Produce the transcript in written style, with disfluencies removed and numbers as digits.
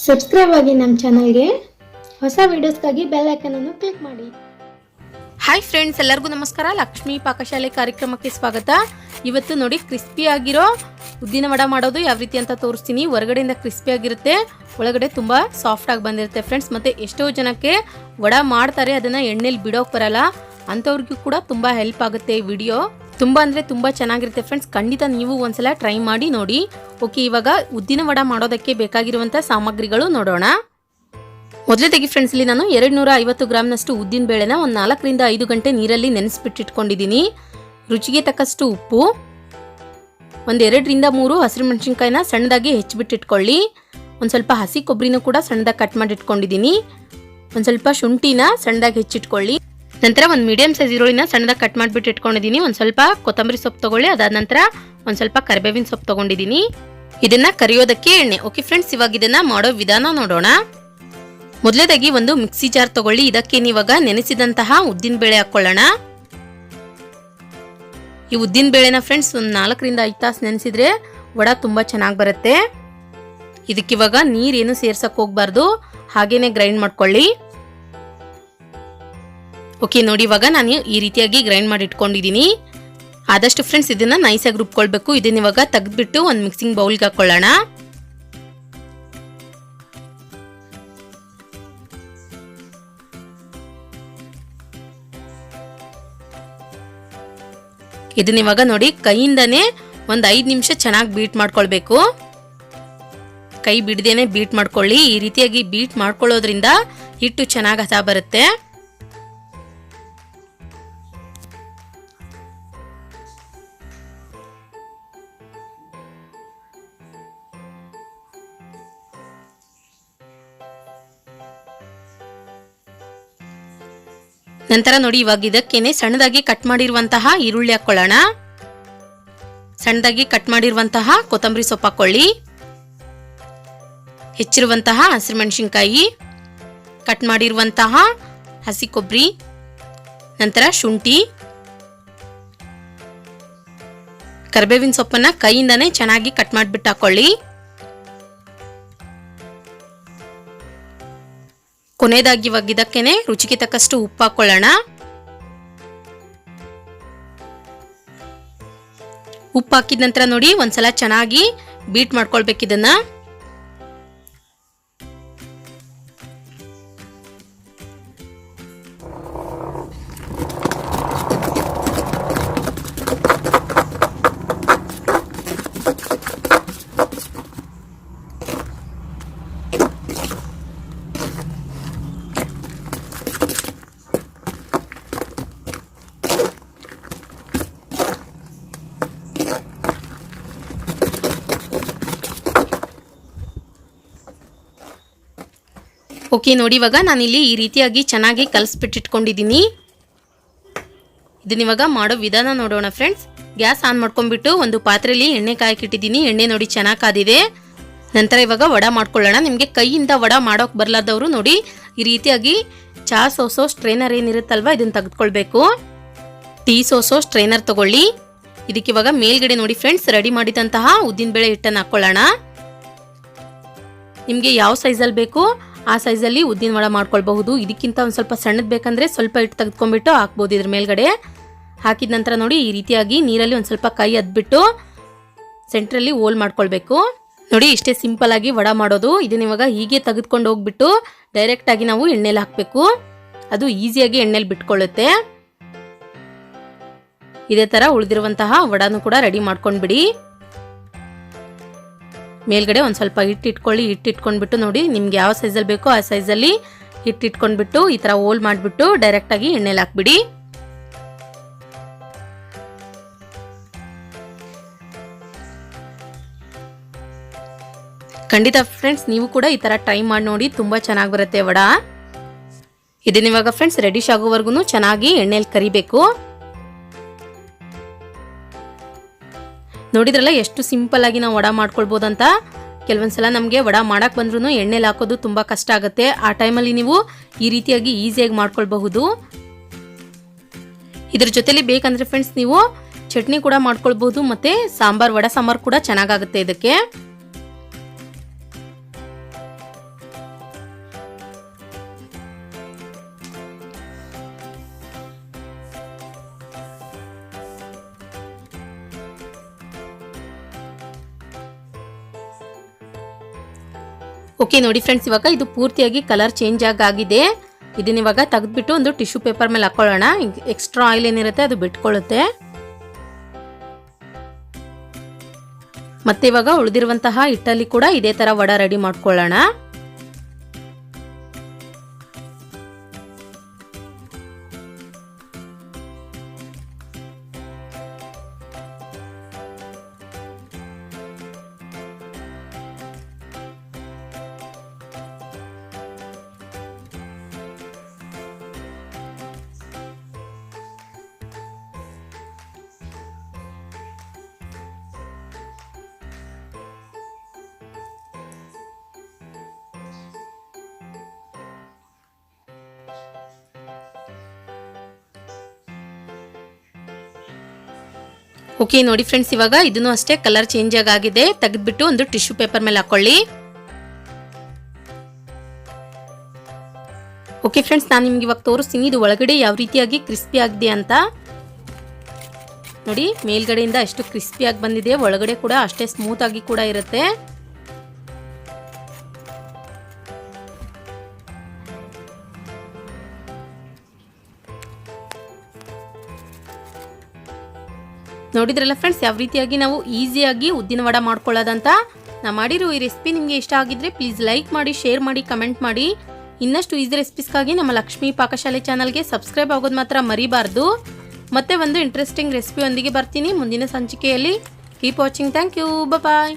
Subscribe ಆಗಿ ನಮ್ಮ ಚಾನಲ್ಗೆ. ಹೊಸ ವಿಡಿಯೋಸ್ಗಾಗಿ ಬೆಲ್ ಐಕಾನ್ ಅನ್ನು ಕ್ಲಿಕ್ ಮಾಡಿ. ಹಾಯ್ ಫ್ರೆಂಡ್ಸ್, ಎಲ್ಲರಿಗೂ ನಮಸ್ಕಾರ. ಲಕ್ಷ್ಮಿ ಪಾಕಶಾಲೆ ಕಾರ್ಯಕ್ರಮಕ್ಕೆ ಸ್ವಾಗತ. ಇವತ್ತು ನೋಡಿ ಕ್ರಿಸ್ಪಿ ಆಗಿರೋ ಉದ್ದಿನ ವಡ ಮಾಡೋದು ಯಾವ ರೀತಿ ಅಂತ ತೋರಿಸ್ತೀನಿ. ಹೊರಗಡೆಯಿಂದ ಕ್ರಿಸ್ಪಿ ಆಗಿರುತ್ತೆ, ಒಳಗಡೆ ತುಂಬಾ ಸಾಫ್ಟ್ ಆಗಿ ಬಂದಿರುತ್ತೆ ಫ್ರೆಂಡ್ಸ್. ಮತ್ತೆ ಎಷ್ಟೋ ಜನಕ್ಕೆ ವಡ ಮಾಡ್ತಾರೆ, ಅದನ್ನ ಎಣ್ಣೆಲಿ ಬಿಡೋಕೆ ಬರಲ್ಲ, ಅಂಥವ್ರಿಗೂ ಕೂಡ ತುಂಬಾ ಹೆಲ್ಪ್ ಆಗುತ್ತೆ ಈ ವಿಡಿಯೋ. ತುಂಬಾ ಅಂದ್ರೆ ತುಂಬಾ ಚೆನ್ನಾಗಿರುತ್ತೆ ಫ್ರೆಂಡ್ಸ್. ಖಂಡಿತ ನೀವು ಒಂದ್ಸಲ ಟ್ರೈ ಮಾಡಿ ನೋಡಿ. ಓಕೆ, ಇವಾಗ ಉದ್ದಿನ ವಡ ಮಾಡೋದಕ್ಕೆ ಬೇಕಾಗಿರುವಂತ ಸಾಮಗ್ರಿಗಳು ನೋಡೋಣ. ಮೊದಲೇದಾಗಿ ಫ್ರೆಂಡ್ಸ್, ಇಲ್ಲಿ ನಾನು 250 ಗ್ರಾಮ್ನಷ್ಟು ಉದ್ದಿನ ಬೇಳೆನ ಒಂದು 4 ರಿಂದ 5 ಗಂಟೆ ನೀರಲ್ಲಿ ನೆನೆಸ್ಬಿಟ್ಟಿಟ್ಕೊಂಡಿದ್ದೀನಿ. ರುಚಿಗೆ ತಕ್ಕಷ್ಟು ಉಪ್ಪು, ಒಂದು 2 ರಿಂದ 3 ಹಸಿರು ಮೆಣಸಿನಕಾಯಿನ ಸಣ್ಣದಾಗಿ ಹೆಚ್ಚಿಬಿಟ್ಟಿಟ್ಕೊಳ್ಳಿ. ಒಂದು ಸ್ವಲ್ಪ ಹಸಿ ಕೊಬ್ಬರಿನೂ ಕೂಡ ಸಣ್ಣದಾಗಿ ಕಟ್ ಮಾಡಿ ಇಟ್ಕೊಂಡಿದ್ದೀನಿ. ಒಂದು ಸ್ವಲ್ಪ ಶುಂಠಿನ ಸಣ್ಣದಾಗಿ ಹೆಚ್ಚಿಟ್ಕೊಳ್ಳಿ. ನಂತರ ಒಂದು ಮೀಡಿಯಂ ಸೈಜ್ ಈರುಳ್ಳಿನ ಸಣ್ಣದಾಗಿ ಕಟ್ ಮಾಡಿಬಿಟ್ಟು ಇಟ್ಕೊಂಡಿದ್ದೀನಿ. ಒಂದು ಸ್ವಲ್ಪ ಕೊತ್ತಂಬರಿ ಸೊಪ್ಪು ತಗೊಳ್ಳಿ. ಅದಾದ ನಂತರ ಒಂದು ಸ್ವಲ್ಪ ಕರಿಬೇವಿನ ಸೊಪ್ಪು ತಗೊಂಡಿದ್ದೀನಿ. ಇದನ್ನ ಕರಿಯೋದಕ್ಕೆ ಎಣ್ಣೆ. ಓಕೆ ಫ್ರೆಂಡ್ಸ್, ಇವಾಗ ಇದನ್ನ ಮಾಡೋ ವಿಧಾನ ನೋಡೋಣ. ಮೊದಲೇದಾಗಿ ಒಂದು ಮಿಕ್ಸಿ ಜಾರ್ ತಗೊಳ್ಳಿ. ಇದಕ್ಕೆ ಇವಾಗ ನೆನೆಸಿದಂತಹ ಉದ್ದಿನ ಬೇಳೆ ಹಾಕೊಳ್ಳೋಣ. ಈ ಉದ್ದಿನ ಬೇಳೆನ ಫ್ರೆಂಡ್ಸ್ ಒಂದು 4 ರಿಂದ 5 ತಾಸು ನೆನೆಸಿದ್ರೆ ವಡ ತುಂಬಾ ಚೆನ್ನಾಗಿ ಬರುತ್ತೆ. ಇದಕ್ಕಿವಾಗ ನೀರೇನು ಸೇರ್ಸಕ್ ಹೋಗ್ಬಾರ್ದು, ಹಾಗೇನೆ ಗ್ರೈಂಡ್ ಮಾಡ್ಕೊಳ್ಳಿ. ಓಕೆ ನೋಡಿ, ಇವಾಗ ನಾನು ಈ ರೀತಿಯಾಗಿ ಗ್ರೈಂಡ್ ಮಾಡಿ ಇಟ್ಕೊಂಡಿದ್ದೀನಿ. ಆದಷ್ಟು ಫ್ರೆಂಡ್ಸ್ ಇದನ್ನ ನೈಸಾಗಿ ರುಬ್ಕೊಳ್ಬೇಕು. ಇದನ್ನ ಇವಾಗ ತೆಗೆದ್ಬಿಟ್ಟು ಒಂದು ಮಿಕ್ಸಿಂಗ್ ಬೌಲ್ಗೆ ಹಾಕೊಳ್ಳೋಣ. ಇದನ್ನ ಇವಾಗ ನೋಡಿ ಕೈಯಿಂದನೇ ಒಂದು 5 ನಿಮಿಷ ಚೆನ್ನಾಗಿ ಬೀಟ್ ಮಾಡ್ಕೊಳ್ಬೇಕು. ಕೈ ಬಿಡದೇನೆ ಬೀಟ್ ಮಾಡ್ಕೊಳ್ಳಿ. ಈ ರೀತಿಯಾಗಿ ಬೀಟ್ ಮಾಡ್ಕೊಳ್ಳೋದ್ರಿಂದ ಹಿಟ್ಟು ಚೆನ್ನಾಗಿ ಹದ ಬರುತ್ತೆ. ನಂತರ ನೋಡಿ ಇವಾಗ ಇದಕ್ಕೇನೆ ಸಣ್ಣದಾಗಿ ಕಟ್ ಮಾಡಿರುವಂತಹ ಈರುಳ್ಳಿ ಹಾಕೊಳ್ಳೋಣ. ಸಣ್ಣದಾಗಿ ಕಟ್ ಮಾಡಿರುವಂತಹ ಕೊತ್ತಂಬರಿ ಸೊಪ್ಪು ಹಾಕೊಳ್ಳಿ. ಹೆಚ್ಚಿರುವಂತಹ ಹಸಿರು ಮೆಣಸಿನಕಾಯಿ, ಕಟ್ ಮಾಡಿರುವಂತಹ ಹಸಿ ಕೊಬ್ಬರಿ, ನಂತರ ಶುಂಠಿ, ಕರಿಬೇವಿನ ಸೊಪ್ಪನ್ನ ಕೈಯಿಂದಾನೆ ಚೆನ್ನಾಗಿ ಕಟ್ ಮಾಡಿಬಿಟ್ಟು ಹಾಕೊಳ್ಳಿ. ಕೊನೆಯದಾಗಿ ಇವಾಗ ಇದಕ್ಕೇನೆ ರುಚಿಗೆ ತಕ್ಕಷ್ಟು ಉಪ್ಪು ಹಾಕೊಳ್ಳೋಣ. ಉಪ್ಪು ಹಾಕಿದ ನಂತರ ನೋಡಿ ಒಂದ್ಸಲ ಚೆನ್ನಾಗಿ ಬೀಟ್ ಮಾಡ್ಕೊಳ್ಬೇಕು ಇದನ್ನ. ಓಕೆ ನೋಡಿ, ಇವಾಗ ನಾನಿಲ್ಲಿ ಈ ರೀತಿಯಾಗಿ ಚೆನ್ನಾಗಿ ಕಲಸ್ಬಿಟ್ಟಿಟ್ಕೊಂಡಿದ್ದೀನಿ. ಇದನ್ನ ಇವಾಗ ಮಾಡೋ ವಿಧಾನ ನೋಡೋಣ ಫ್ರೆಂಡ್ಸ್. ಗ್ಯಾಸ್ ಆನ್ ಮಾಡ್ಕೊಂಡ್ಬಿಟ್ಟು ಒಂದು ಪಾತ್ರೆಯಲ್ಲಿ ಎಣ್ಣೆ ಕಾಯಕ್ಕಿಟ್ಟಿದ್ದೀನಿ. ಎಣ್ಣೆ ನೋಡಿ ಚೆನ್ನಾಗಿ ಕಾದಿದೆ. ನಂತರ ಇವಾಗ ವಡ ಮಾಡ್ಕೊಳ್ಳೋಣ. ನಿಮಗೆ ಕೈಯಿಂದ ವಡ ಮಾಡೋಕೆ ಬರಲಾರ್ದವರು ನೋಡಿ ಈ ರೀತಿಯಾಗಿ ಚಹಾ ಸೋಸೋ ಸ್ಟ್ರೈನರ್ ಏನಿರುತ್ತಲ್ವ ಇದನ್ನ ತೆಗೆದುಕೊಳ್ಬೇಕು. ಟೀ ಸೋಸೋ ಸ್ಟ್ರೈನರ್ ತಗೊಳ್ಳಿ. ಇದಕ್ಕೆ ಇವಾಗ ಮೇಲ್ಗಡೆ ನೋಡಿ ಫ್ರೆಂಡ್ಸ್ ರೆಡಿ ಮಾಡಿದಂತಹ ಉದ್ದಿನ ಬೇಳೆ ಹಿಟ್ಟನ್ನು ಹಾಕೊಳ್ಳೋಣ. ನಿಮಗೆ ಯಾವ ಸೈಜಲ್ಲಿ ಬೇಕು ಆ ಸೈಜಲ್ಲಿ ಉದ್ದಿನ ವಡ ಮಾಡ್ಕೊಳ್ಬಹುದು. ಇದಕ್ಕಿಂತ ಒಂದು ಸ್ವಲ್ಪ ಸಣ್ಣದು ಬೇಕಂದ್ರೆ ಸ್ವಲ್ಪ ಹಿಟ್ಟು ತೆಗೆದುಕೊಂಡ್ಬಿಟ್ಟು ಹಾಕ್ಬೋದು ಇದ್ರ ಮೇಲ್ಗಡೆ. ಹಾಕಿದ ನಂತರ ನೋಡಿ ಈ ರೀತಿಯಾಗಿ ನೀರಲ್ಲಿ ಒಂದು ಸ್ವಲ್ಪ ಕೈ ಅದ್ಬಿಟ್ಟು ಸೆಂಟ್ರಲ್ಲಿ ಹೋಲ್ ಮಾಡ್ಕೊಳ್ಬೇಕು. ನೋಡಿ ಇಷ್ಟೇ ಸಿಂಪಲ್ ಆಗಿ ವಡ ಮಾಡೋದು. ಇದನ್ನ ಇವಾಗ ಹೀಗೆ ತೆಗೆದುಕೊಂಡು ಹೋಗ್ಬಿಟ್ಟು ಡೈರೆಕ್ಟ್ ಆಗಿ ನಾವು ಎಣ್ಣೆಲಿ ಹಾಕಬೇಕು. ಅದು ಈಸಿಯಾಗಿ ಎಣ್ಣೆಲಿ ಬಿಟ್ಕೊಳ್ಳುತ್ತೆ. ಇದೇ ತರ ಉಳಿದಿರುವಂತಹ ವಡಾನು ಕೂಡ ರೆಡಿ ಮಾಡ್ಕೊಂಡ್ಬಿಡಿ. ಮೇಲ್ಗಡೆ ಒಂದು ಸ್ವಲ್ಪ ಹಿಟ್ಟಿಟ್ಕೊಳ್ಳಿ. ಹಿಟ್ಟಿಟ್ಕೊಂಡ್ಬಿಟ್ಟು ನೋಡಿ ನಿಮ್ಗೆ ಯಾವ ಸೈಜಲ್ಲಿ ಬೇಕೋ ಆ ಸೈಜಲ್ಲಿ ಹಿಟ್ಟಿಟ್ಕೊಂಡ್ಬಿಟ್ಟು ಈ ತರ ಹೋಲ್ ಮಾಡಿಬಿಟ್ಟು ಡೈರೆಕ್ಟ್ ಆಗಿ ಎಣ್ಣೆಲಿ ಹಾಕ್ಬಿಡಿ. ಖಂಡಿತ ಫ್ರೆಂಡ್ಸ್ ನೀವು ಕೂಡ ಈ ತರ ಟ್ರೈ ಮಾಡಿ ನೋಡಿ, ತುಂಬಾ ಚೆನ್ನಾಗಿ ಬರುತ್ತೆ ವಡ. ಇದನ್ನ ಇವಾಗ ಫ್ರೆಂಡ್ಸ್ ರೆಡಿಶ್ ಆಗೋವರೆಗೂ ಚೆನ್ನಾಗಿ ಎಣ್ಣೆಲಿ ಕರಿಬೇಕು. ನೋಡಿದ್ರಲ್ಲ ಎಷ್ಟು ಸಿಂಪಲ್ ಆಗಿ ನಾವು ವಡ ಮಾಡ್ಕೊಳ್ಬೋದಂತ. ಕೆಲವೊಂದ್ಸಲ ನಮಗೆ ವಡ ಮಾಡಕ್ ಬಂದ್ರೂ ಎಣ್ಣೆಲಿ ಹಾಕೋದು ತುಂಬಾ ಕಷ್ಟ ಆಗುತ್ತೆ. ಆ ಟೈಮಲ್ಲಿ ನೀವು ಈ ರೀತಿಯಾಗಿ ಈಸಿಯಾಗಿ ಮಾಡ್ಕೊಳ್ಬಹುದು. ಇದ್ರ ಜೊತೆಲಿ ಬೇಕಂದ್ರೆ ಫ್ರೆಂಡ್ಸ್ ನೀವು ಚಟ್ನಿ ಕೂಡ ಮಾಡ್ಕೊಳ್ಬಹುದು ಮತ್ತೆ ಸಾಂಬಾರ್ ವಡ ಸಾಂಬಾರ್ ಕೂಡ ಚೆನ್ನಾಗಾಗುತ್ತೆ ಇದಕ್ಕೆ. ಓಕೆ ನೋಡಿ ಫ್ರೆಂಡ್ಸ್, ಇವಾಗ ಇದು ಪೂರ್ತಿಯಾಗಿ ಕಲರ್ ಚೇಂಜ್ ಆಗಿದೆ. ಇದನ್ನ ಇವಾಗ ತೆಗೆದ್ಬಿಟ್ಟು ಒಂದು ಟಿಶ್ಯೂ ಪೇಪರ್ ಮೇಲೆ ಹಾಕೊಳ್ಳೋಣ. ಎಕ್ಸ್ಟ್ರಾ ಆಯಿಲ್ ಏನಿರುತ್ತೆ ಅದು ಬಿಟ್ಕೊಳ್ಳುತ್ತೆ. ಮತ್ತೆ ಇವಾಗ ಉಳಿದಿರುವಂತಹ ಹಿಟ್ಟಲ್ಲಿ ಕೂಡ ಇದೇ ತರ ವಡ ರೆಡಿ ಮಾಡ್ಕೊಳ್ಳೋಣ. ಓಕೆ ನೋಡಿ ಫ್ರೆಂಡ್ಸ್, ಇವಾಗ ಇದನ್ನು ಅಷ್ಟೇ ಕಲರ್ ಚೇಂಜ್ ಆಗಿದೆ. ತೆಗೆದ್ಬಿಟ್ಟು ಒಂದು ಟಿಶ್ಯೂ ಪೇಪರ್ ಮೇಲೆ ಹಾಕೊಳ್ಳಿ. ಓಕೆ ಫ್ರೆಂಡ್ಸ್, ನಾನು ನಿಮ್ಗೆ ಇವಾಗ ತೋರಿಸ್ತೀನಿ ಇದು ಒಳಗಡೆ ಯಾವ ರೀತಿಯಾಗಿ ಕ್ರಿಸ್ಪಿ ಆಗಿದೆ ಅಂತ. ನೋಡಿ, ಮೇಲ್ಗಡೆಯಿಂದ ಎಷ್ಟು ಕ್ರಿಸ್ಪಿಯಾಗಿ ಬಂದಿದೆ, ಒಳಗಡೆ ಕೂಡ ಅಷ್ಟೇ ಸ್ಮೂತ್ ಆಗಿ ಕೂಡ ಇರುತ್ತೆ. ನೋಡಿದ್ರಲ್ಲ ಫ್ರೆಂಡ್ಸ್, ಯಾವ ರೀತಿಯಾಗಿ ನಾವು ಈಸಿಯಾಗಿ ಉದ್ದಿನ ವಡ ಮಾಡ್ಕೊಳ್ಳೋದಂತ. ನಾ ಮಾಡಿರೋ ಈ ರೆಸಿಪಿ ನಿಮಗೆ ಇಷ್ಟ ಆಗಿದ್ರೆ ಪ್ಲೀಸ್ ಲೈಕ್ ಮಾಡಿ, ಶೇರ್ ಮಾಡಿ, ಕಮೆಂಟ್ ಮಾಡಿ. ಇನ್ನಷ್ಟು ಈಸಿ ರೆಸಿಪೀಸ್ಗಾಗಿ ನಮ್ಮ ಲಕ್ಷ್ಮೀ ಪಾಕಶಾಲೆ ಚಾನಲ್ಗೆ ಸಬ್ಸ್ಕ್ರೈಬ್ ಆಗೋದು ಮಾತ್ರ ಮರಿಬಾರ್ದು. ಮತ್ತೆ ಒಂದು ಇಂಟ್ರೆಸ್ಟಿಂಗ್ ರೆಸಿಪಿ ಒಂದಿಗೆ ಬರ್ತೀನಿ ಮುಂದಿನ ಸಂಚಿಕೆಯಲ್ಲಿ. Keep watching. Thank you. Bye.